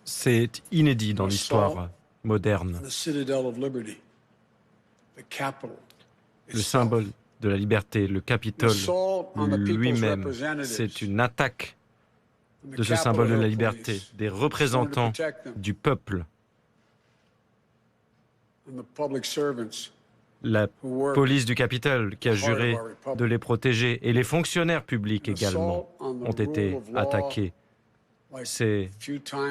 C'est inédit dans l'histoire moderne. Le symbole de la liberté, le Capitole lui-même, c'est une attaque de ce symbole de la liberté, des représentants du peuple. La police du Capitole qui a juré de les protéger et les fonctionnaires publics également ont été attaqués. C'est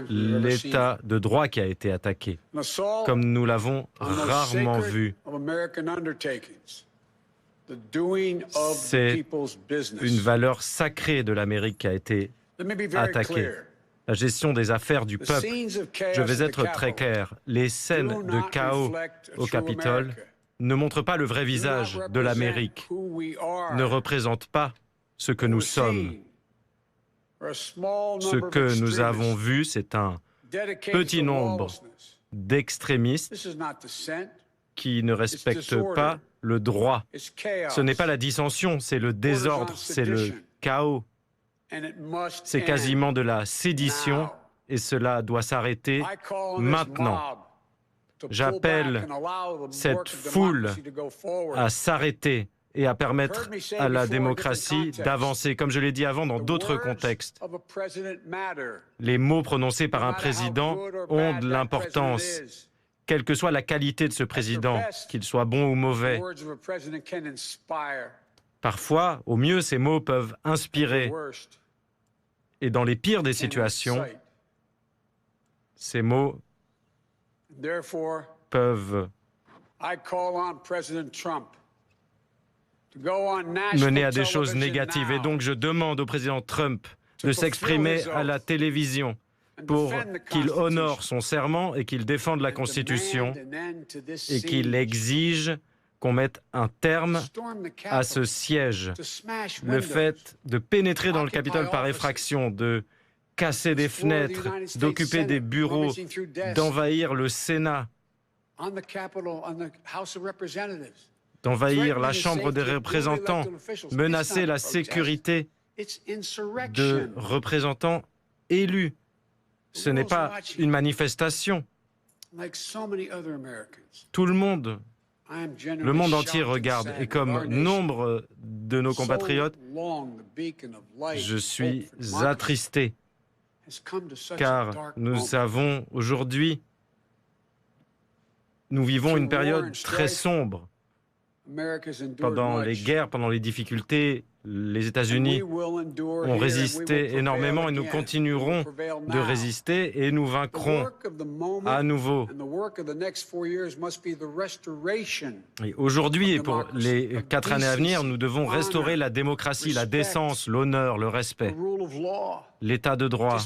l'État de droit qui a été attaqué, comme nous l'avons rarement vu. C'est une valeur sacrée de l'Amérique qui a été attaquée. La gestion des affaires du peuple. Je vais être très clair. Les scènes de chaos au Capitole ne montrent pas le vrai visage de l'Amérique, ne représentent pas ce que nous sommes. Ce que nous avons vu, c'est un petit nombre d'extrémistes qui ne respectent pas le droit. Ce n'est pas la dissension, c'est le désordre, c'est le chaos. C'est quasiment de la sédition et cela doit s'arrêter maintenant. J'appelle cette foule à s'arrêter et à permettre à la démocratie d'avancer, comme je l'ai dit avant dans d'autres contextes. Les mots prononcés par un président ont de l'importance, quelle que soit la qualité de ce président, qu'il soit bon ou mauvais. Parfois, au mieux, ces mots peuvent inspirer. Et dans les pires des situations, ces mots peuvent mener à des choses négatives. Et donc, je demande au président Trump de s'exprimer à la télévision pour qu'il honore son serment et qu'il défende la Constitution et qu'il exige qu'on mette un terme à ce siège. Le fait de pénétrer dans le Capitole par effraction, de casser des fenêtres, d'occuper des bureaux, d'envahir le Sénat, d'envahir la Chambre des représentants, menacer la sécurité de représentants élus. Ce n'est pas une manifestation. Tout le monde entier regarde. Et comme nombre de nos compatriotes, je suis attristé, car nous avons aujourd'hui, nous vivons une période très sombre. Pendant les guerres, pendant les difficultés, les États-Unis ont résisté énormément et nous continuerons de résister et nous vaincrons à nouveau. Et aujourd'hui et pour les 4 années à venir, nous devons restaurer la démocratie, la décence, l'honneur, le respect, l'état de droit.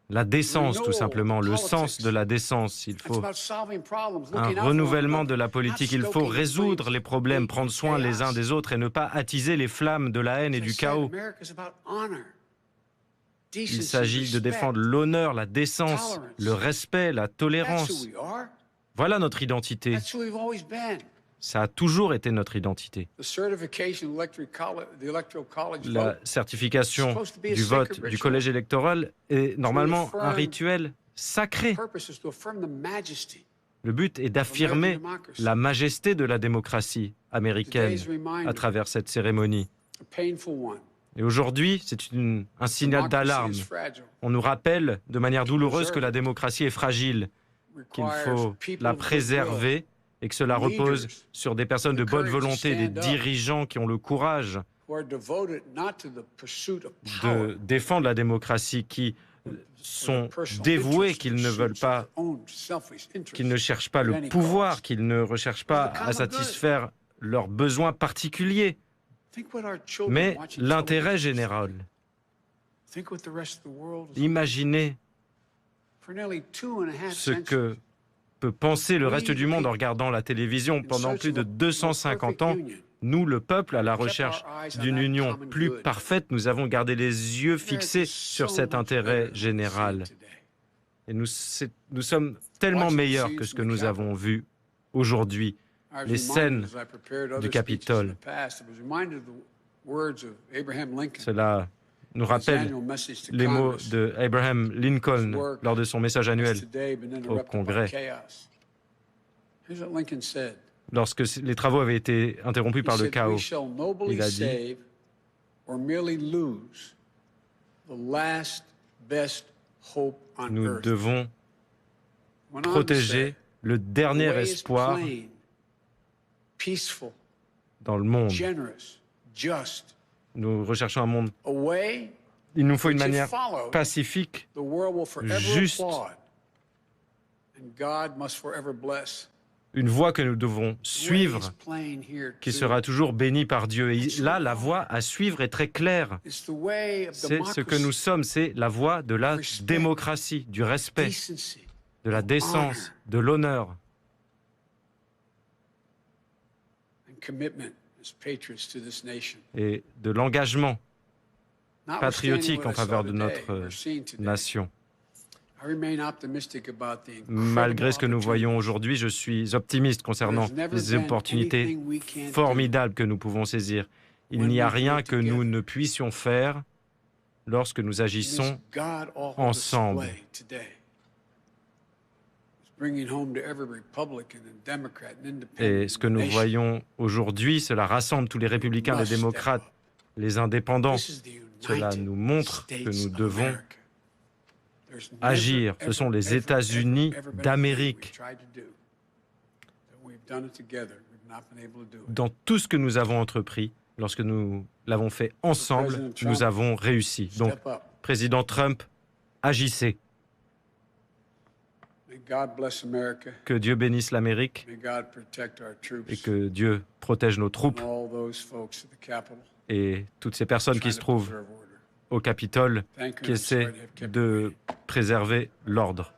La décence, tout simplement, le sens de la décence. Il faut un renouvellement de la politique. Il faut résoudre les problèmes, prendre soin les uns des autres et ne pas attiser les flammes de la haine et du chaos. Il s'agit de défendre l'honneur, la décence, le respect, la tolérance. Voilà notre identité. Ça a toujours été notre identité. La certification du vote du collège électoral est normalement un rituel sacré. Le but est d'affirmer la majesté de la démocratie américaine à travers cette cérémonie. Et aujourd'hui, c'est un signal d'alarme. On nous rappelle de manière douloureuse que la démocratie est fragile, qu'il faut la préserver, et que cela repose sur des personnes de bonne volonté, des dirigeants qui ont le courage de défendre la démocratie, qui sont dévoués, qu'ils ne veulent pas, qu'ils ne cherchent pas le pouvoir, qu'ils ne recherchent pas à satisfaire leurs besoins particuliers, mais l'intérêt général. Imaginez ce que peut penser le reste du monde en regardant la télévision. Pendant plus de 250 ans, nous, le peuple, à la recherche d'une union plus parfaite, nous avons gardé les yeux fixés sur cet intérêt général. Et nous sommes tellement meilleurs que ce que nous avons vu aujourd'hui. Les scènes du Capitole Cela nous rappelle les mots d'Abraham Lincoln lors de son message annuel au Congrès. Lorsque les travaux avaient été interrompus par le chaos, il a dit « Nous devons protéger le dernier espoir dans le monde. Nous recherchons un monde. Il nous faut une manière pacifique, juste, une voie que nous devons suivre, qui sera toujours bénie par Dieu. Et là, la voie à suivre est très claire. C'est ce que nous sommes, c'est la voie de la démocratie, du respect, de la décence, de l'honneur. Et de l'engagement patriotique en faveur de notre nation. Malgré ce que nous voyons aujourd'hui, je suis optimiste concernant les opportunités formidables que nous pouvons saisir. Il n'y a rien que nous ne puissions faire lorsque nous agissons ensemble. Et ce que nous voyons aujourd'hui, cela rassemble tous les républicains, les démocrates, les indépendants. Cela nous montre que nous devons agir. Ce sont les États-Unis d'Amérique. Dans tout ce que nous avons entrepris, lorsque nous l'avons fait ensemble, nous avons réussi. Donc, Président Trump, agissez. Que Dieu bénisse l'Amérique et que Dieu protège nos troupes et toutes ces personnes qui se trouvent au Capitole, qui essaient de préserver l'ordre.